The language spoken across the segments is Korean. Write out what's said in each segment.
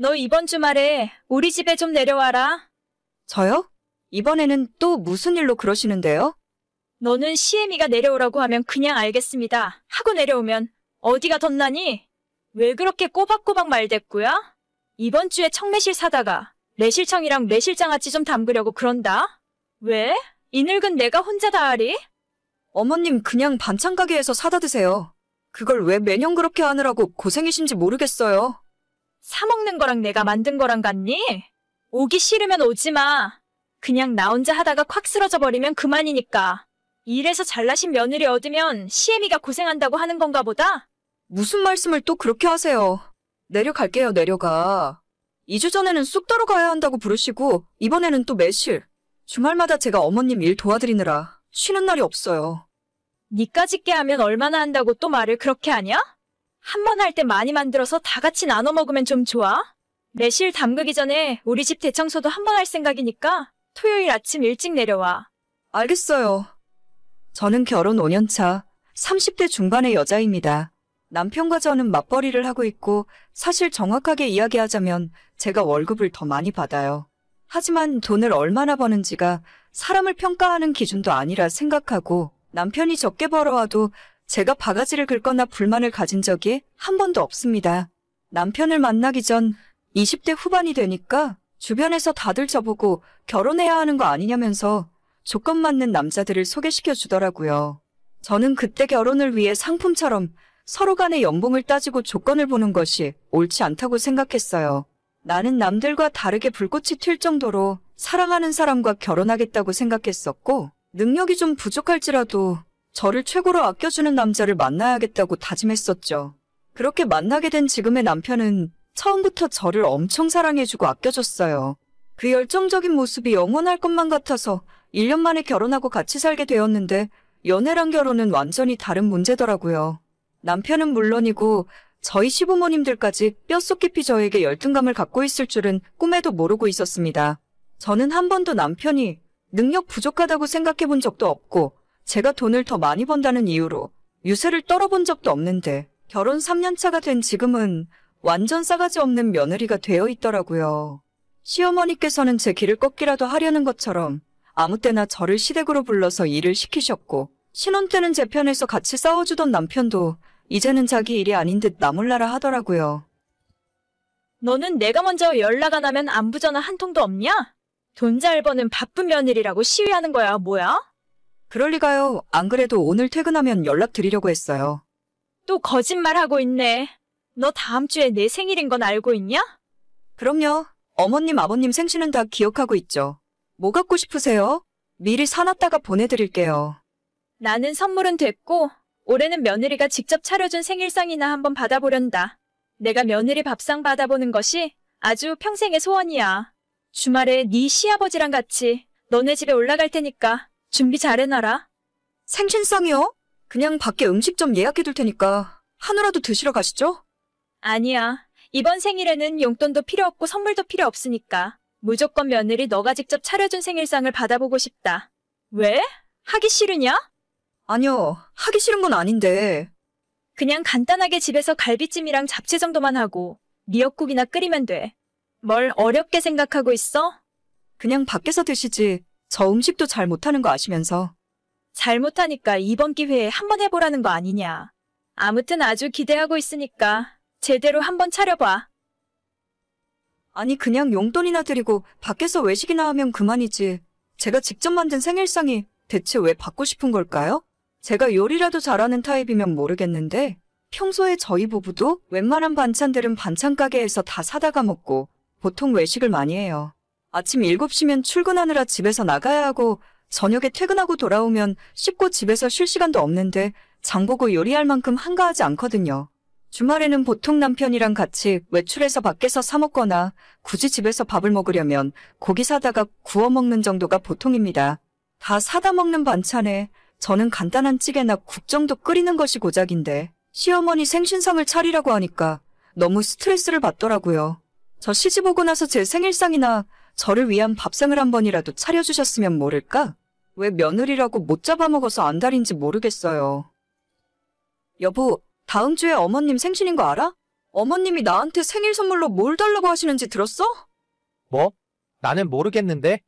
너 이번 주말에 우리 집에 좀 내려와라. 저요? 이번에는 또 무슨 일로 그러시는데요? 너는 시애미가 내려오라고 하면 그냥 알겠습니다 하고 내려오면 어디가 덧나니? 왜 그렇게 꼬박꼬박 말대꾸야? 이번 주에 청매실 사다가 매실청이랑 매실장아찌 좀 담그려고 그런다? 왜? 이 늙은 내가 혼자 다 하리? 어머님 그냥 반찬 가게에서 사다 드세요. 그걸 왜 매년 그렇게 하느라고 고생이신지 모르겠어요. 사 먹는 거랑 내가 만든 거랑 같니? 오기 싫으면 오지 마. 그냥 나 혼자 하다가 콱 쓰러져 버리면 그만이니까. 일해서 잘나신 며느리 얻으면 시애미가 고생한다고 하는 건가 보다? 무슨 말씀을 또 그렇게 하세요. 내려갈게요, 내려가. 2주 전에는 쑥 따러 가야 한다고 부르시고 이번에는 또 매실. 주말마다 제가 어머님 일 도와드리느라 쉬는 날이 없어요. 니까짓게 하면 얼마나 한다고 또 말을 그렇게 하냐? 한 번 할 때 많이 만들어서 다 같이 나눠 먹으면 좀 좋아? 매실 담그기 전에 우리 집 대청소도 한 번 할 생각이니까 토요일 아침 일찍 내려와. 알겠어요. 저는 결혼 5년 차 30대 중반의 여자입니다. 남편과 저는 맞벌이를 하고 있고 사실 정확하게 이야기하자면 제가 월급을 더 많이 받아요. 하지만 돈을 얼마나 버는지가 사람을 평가하는 기준도 아니라 생각하고 남편이 적게 벌어와도 제가 바가지를 긁거나 불만을 가진 적이 한 번도 없습니다. 남편을 만나기 전 20대 후반이 되니까 주변에서 다들 저보고 결혼해야 하는 거 아니냐면서 조건 맞는 남자들을 소개시켜 주더라고요. 저는 그때 결혼을 위해 상품처럼 서로 간의 연봉을 따지고 조건을 보는 것이 옳지 않다고 생각했어요. 나는 남들과 다르게 불꽃이 튈 정도로 사랑하는 사람과 결혼하겠다고 생각했었고 능력이 좀 부족할지라도 저를 최고로 아껴주는 남자를 만나야겠다고 다짐했었죠. 그렇게 만나게 된 지금의 남편은 처음부터 저를 엄청 사랑해주고 아껴줬어요. 그 열정적인 모습이 영원할 것만 같아서 1년 만에 결혼하고 같이 살게 되었는데 연애랑 결혼은 완전히 다른 문제더라고요. 남편은 물론이고 저희 시부모님들까지 뼛속 깊이 저에게 열등감을 갖고 있을 줄은 꿈에도 모르고 있었습니다. 저는 한 번도 남편이 능력 부족하다고 생각해 본 적도 없고 제가 돈을 더 많이 번다는 이유로 유세를 떨어본 적도 없는데 결혼 3년 차가 된 지금은 완전 싸가지 없는 며느리가 되어 있더라고요. 시어머니께서는 제 길을 꺾기라도 하려는 것처럼 아무 때나 저를 시댁으로 불러서 일을 시키셨고 신혼 때는 제 편에서 같이 싸워주던 남편도 이제는 자기 일이 아닌 듯 나몰라라 하더라고요. 너는 내가 먼저 연락 안 하면 안부 전화 한 통도 없냐? 돈 잘 버는 바쁜 며느리라고 시위하는 거야, 뭐야? 그럴 리가요. 안 그래도 오늘 퇴근하면 연락드리려고 했어요. 또 거짓말하고 있네. 너 다음 주에 내 생일인 건 알고 있냐? 그럼요. 어머님, 아버님 생신은 다 기억하고 있죠. 뭐 갖고 싶으세요? 미리 사놨다가 보내드릴게요. 나는 선물은 됐고 올해는 며느리가 직접 차려준 생일상이나 한번 받아보련다. 내가 며느리 밥상 받아보는 것이 아주 평생의 소원이야. 주말에 네 시아버지랑 같이 너네 집에 올라갈 테니까 준비 잘 해놔라. 생신상이요? 그냥 밖에 음식점 예약해둘 테니까 한우라도 드시러 가시죠? 아니야. 이번 생일에는 용돈도 필요 없고 선물도 필요 없으니까 무조건 며느리 너가 직접 차려준 생일상을 받아보고 싶다. 왜? 하기 싫으냐? 아니요. 하기 싫은 건 아닌데. 그냥 간단하게 집에서 갈비찜이랑 잡채 정도만 하고 미역국이나 끓이면 돼. 뭘 어렵게 생각하고 있어? 그냥 밖에서 드시지. 저 음식도 잘 못하는 거 아시면서. 잘못하니까 이번 기회에 한번 해보라는 거 아니냐. 아무튼 아주 기대하고 있으니까 제대로 한번 차려봐. 아니 그냥 용돈이나 드리고 밖에서 외식이나 하면 그만이지. 제가 직접 만든 생일상이 대체 왜 받고 싶은 걸까요? 제가 요리라도 잘하는 타입이면 모르겠는데 평소에 저희 부부도 웬만한 반찬들은 반찬 가게에서 다 사다가 먹고 보통 외식을 많이 해요. 아침 7시면 출근하느라 집에서 나가야 하고 저녁에 퇴근하고 돌아오면 씻고 집에서 쉴 시간도 없는데 장보고 요리할 만큼 한가하지 않거든요. 주말에는 보통 남편이랑 같이 외출해서 밖에서 사 먹거나 굳이 집에서 밥을 먹으려면 고기 사다가 구워 먹는 정도가 보통입니다. 다 사다 먹는 반찬에 저는 간단한 찌개나 국 정도 끓이는 것이 고작인데 시어머니 생신상을 차리라고 하니까 너무 스트레스를 받더라고요. 저 시집 오고 나서 제 생일상이나 저를 위한 밥상을 한 번이라도 차려주셨으면 모를까? 왜 며느리라고 못 잡아먹어서 안달인지 모르겠어요. 여보, 다음 주에 어머님 생신인 거 알아? 어머님이 나한테 생일 선물로 뭘 달라고 하시는지 들었어? 뭐? 나는 모르겠는데?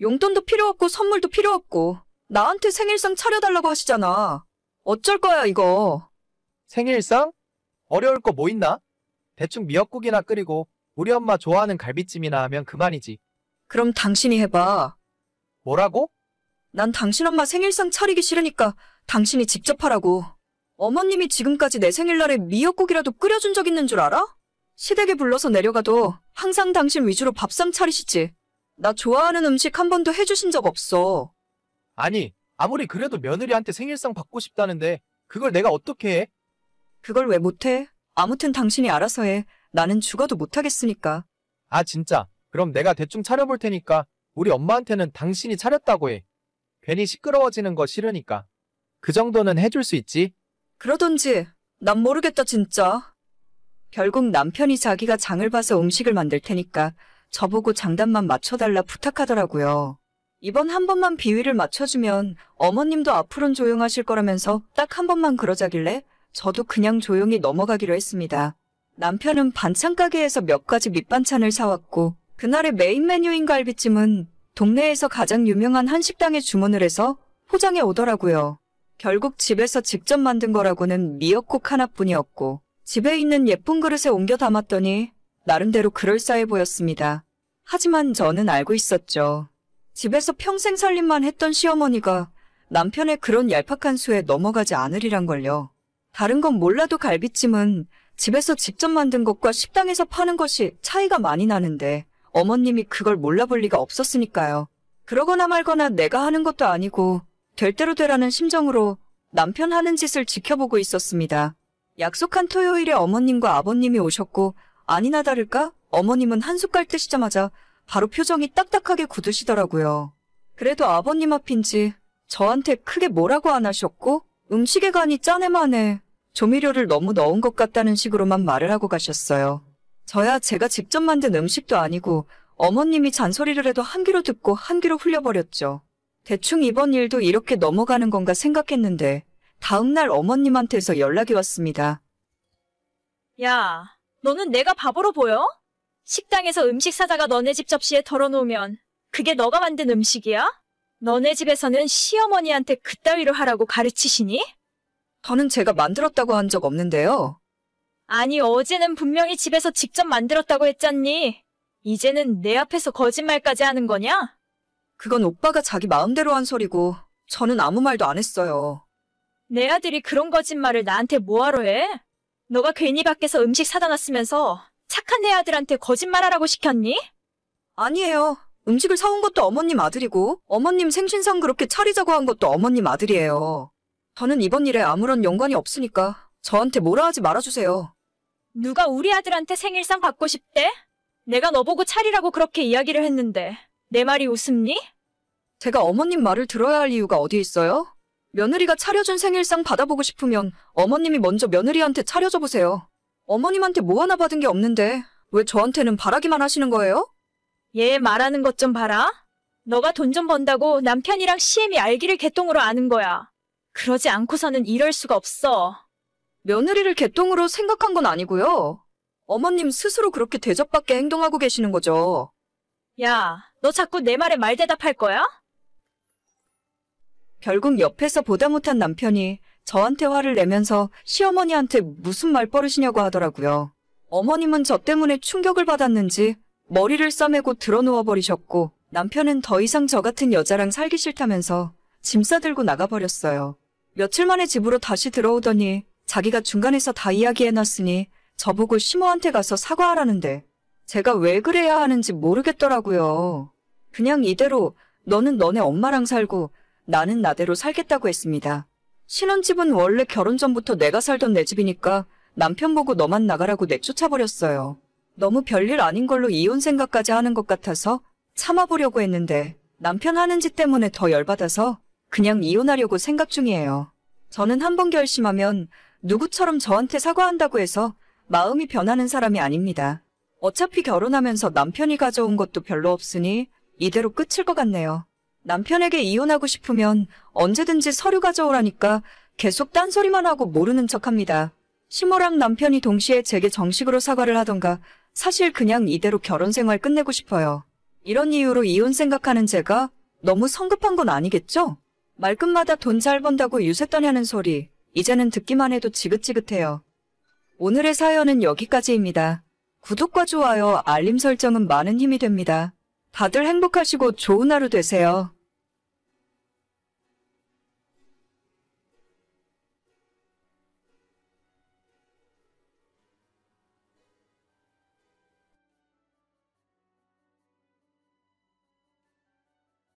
용돈도 필요 없고 선물도 필요 없고 나한테 생일상 차려달라고 하시잖아. 어쩔 거야 이거. 생일상? 어려울 거 뭐 있나? 대충 미역국이나 끓이고 우리 엄마 좋아하는 갈비찜이나 하면 그만이지. 그럼 당신이 해봐. 뭐라고? 난 당신 엄마 생일상 차리기 싫으니까 당신이 직접 하라고. 어머님이 지금까지 내 생일날에 미역국이라도 끓여준 적 있는 줄 알아? 시댁에 불러서 내려가도 항상 당신 위주로 밥상 차리시지. 나 좋아하는 음식 한 번도 해주신 적 없어. 아니, 아무리 그래도 며느리한테 생일상 받고 싶다는데 그걸 내가 어떻게 해? 그걸 왜 못해? 아무튼 당신이 알아서 해. 나는 죽어도 못하겠으니까. 아, 진짜. 그럼 내가 대충 차려볼 테니까 우리 엄마한테는 당신이 차렸다고 해. 괜히 시끄러워지는 거 싫으니까. 그 정도는 해줄 수 있지? 그러던지 난 모르겠다 진짜. 결국 남편이 자기가 장을 봐서 음식을 만들 테니까 저보고 장단만 맞춰달라 부탁하더라고요. 이번 한 번만 비위를 맞춰주면 어머님도 앞으론 조용하실 거라면서 딱 한 번만 그러자길래 저도 그냥 조용히 넘어가기로 했습니다. 남편은 반찬 가게에서 몇 가지 밑반찬을 사왔고 그날의 메인 메뉴인 갈비찜은 동네에서 가장 유명한 한식당에 주문을 해서 포장해 오더라고요. 결국 집에서 직접 만든 거라고는 미역국 하나뿐이었고 집에 있는 예쁜 그릇에 옮겨 담았더니 나름대로 그럴싸해 보였습니다. 하지만 저는 알고 있었죠. 집에서 평생 살림만 했던 시어머니가 남편의 그런 얄팍한 수에 넘어가지 않으리란 걸요. 다른 건 몰라도 갈비찜은 집에서 직접 만든 것과 식당에서 파는 것이 차이가 많이 나는데 어머님이 그걸 몰라볼 리가 없었으니까요. 그러거나 말거나 내가 하는 것도 아니고 될 대로 되라는 심정으로 남편 하는 짓을 지켜보고 있었습니다. 약속한 토요일에 어머님과 아버님이 오셨고 아니나 다를까 어머님은 한 숟갈 뜨시자마자 바로 표정이 딱딱하게 굳으시더라고요. 그래도 아버님 앞인지 저한테 크게 뭐라고 안 하셨고 음식에 간이 짜네마네 조미료를 너무 넣은 것 같다는 식으로만 말을 하고 가셨어요. 저야 제가 직접 만든 음식도 아니고 어머님이 잔소리를 해도 한 귀로 듣고 한 귀로 흘려버렸죠. 대충 이번 일도 이렇게 넘어가는 건가 생각했는데 다음날 어머님한테서 연락이 왔습니다. 야, 너는 내가 바보로 보여? 식당에서 음식 사다가 너네 집 접시에 덜어놓으면 그게 너가 만든 음식이야? 너네 집에서는 시어머니한테 그따위로 하라고 가르치시니? 저는 제가 만들었다고 한 적 없는데요. 아니, 어제는 분명히 집에서 직접 만들었다고 했잖니. 이제는 내 앞에서 거짓말까지 하는 거냐? 그건 오빠가 자기 마음대로 한 소리고 저는 아무 말도 안 했어요. 내 아들이 그런 거짓말을 나한테 뭐하러 해? 너가 괜히 밖에서 음식 사다 놨으면서 착한 내 아들한테 거짓말하라고 시켰니? 아니에요. 음식을 사온 것도 어머님 아들이고 어머님 생신상 그렇게 차리자고 한 것도 어머님 아들이에요. 저는 이번 일에 아무런 연관이 없으니까 저한테 뭐라 하지 말아주세요. 누가 우리 아들한테 생일상 받고 싶대? 내가 너보고 차리라고 그렇게 이야기를 했는데 내 말이 웃음니? 제가 어머님 말을 들어야 할 이유가 어디 있어요? 며느리가 차려준 생일상 받아보고 싶으면 어머님이 먼저 며느리한테 차려줘 보세요. 어머님한테 뭐 하나 받은 게 없는데 왜 저한테는 바라기만 하시는 거예요? 얘 말하는 것 좀 봐라. 너가 돈 좀 번다고 남편이랑 시엠이 알기를 개똥으로 아는 거야. 그러지 않고서는 이럴 수가 없어. 며느리를 개똥으로 생각한 건 아니고요. 어머님 스스로 그렇게 대접받게 행동하고 계시는 거죠. 야, 너 자꾸 내 말에 말대답할 거야? 결국 옆에서 보다 못한 남편이 저한테 화를 내면서 시어머니한테 무슨 말버릇이냐고 하더라고요. 어머님은 저 때문에 충격을 받았는지 머리를 싸매고 드러누워버리셨고 남편은 더 이상 저 같은 여자랑 살기 싫다면서 짐 싸들고 나가버렸어요. 며칠 만에 집으로 다시 들어오더니 자기가 중간에서 다 이야기해놨으니 저보고 시모한테 가서 사과하라는데 제가 왜 그래야 하는지 모르겠더라고요. 그냥 이대로 너는 너네 엄마랑 살고 나는 나대로 살겠다고 했습니다. 신혼집은 원래 결혼 전부터 내가 살던 내 집이니까 남편 보고 너만 나가라고 내쫓아버렸어요. 너무 별일 아닌 걸로 이혼 생각까지 하는 것 같아서 참아보려고 했는데 남편 하는 짓 때문에 더 열받아서 그냥 이혼하려고 생각 중이에요. 저는 한번 결심하면 누구처럼 저한테 사과한다고 해서 마음이 변하는 사람이 아닙니다. 어차피 결혼하면서 남편이 가져온 것도 별로 없으니 이대로 끝일 것 같네요. 남편에게 이혼하고 싶으면 언제든지 서류 가져오라니까 계속 딴소리만 하고 모르는 척합니다. 시모랑 남편이 동시에 제게 정식으로 사과를 하던가 사실 그냥 이대로 결혼 생활 끝내고 싶어요. 이런 이유로 이혼 생각하는 제가 너무 성급한 건 아니겠죠? 말끝마다 돈 잘 번다고 유세 떠냐는 소리, 이제는 듣기만 해도 지긋지긋해요. 오늘의 사연은 여기까지입니다. 구독과 좋아요, 알림 설정은 많은 힘이 됩니다. 다들 행복하시고 좋은 하루 되세요.